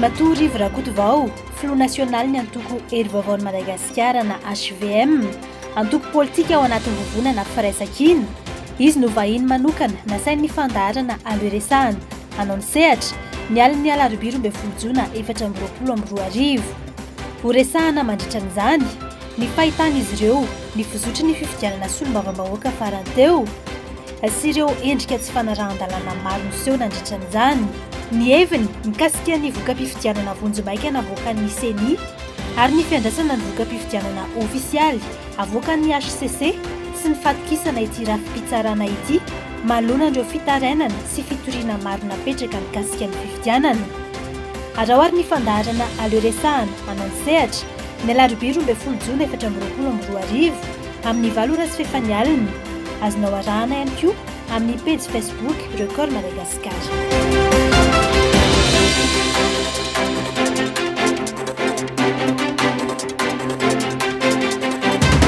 Matory Vrakotovao, Flou National ny antoko hery vaovaon'i Madagasikara na HVM, antoko politika ao anatin'ny vovonana firaisan-kina. Izy no vahiny manokana nasain'ny fandaharana Aleo Resahana, anao ny sehatra, ny alin'ny Alarobia 12 jona 2022. Ho resahana mandritran'izany, ny fahitan'izy ireo, ny fizotry ny fifidianana solombavambahoaka faranteo, sy ireo endrika tsy fanarahan-dalàna maro niseho nandritran'izany. Ny heviny mikasika ny voka-pifidianana vonjy-maika navoakan'ny CENI ary ny fiandrasana ny voka-pifidianana ofisialy avoakan'ny HCC sy ny fatokisana ity rafi-pitsarana ity manoloana ireo fitarainana sy fitoriana maro napetraka mikasika ny fifidianana. Arahoary ny fandaharana Aleo Resahana, anao ny sehatra, ny Alarobia 12 jona 2022 amin'ny 7 sy fefany alina. Azonao arahana ihany koa amin'ny page Facebook Record Madagascar.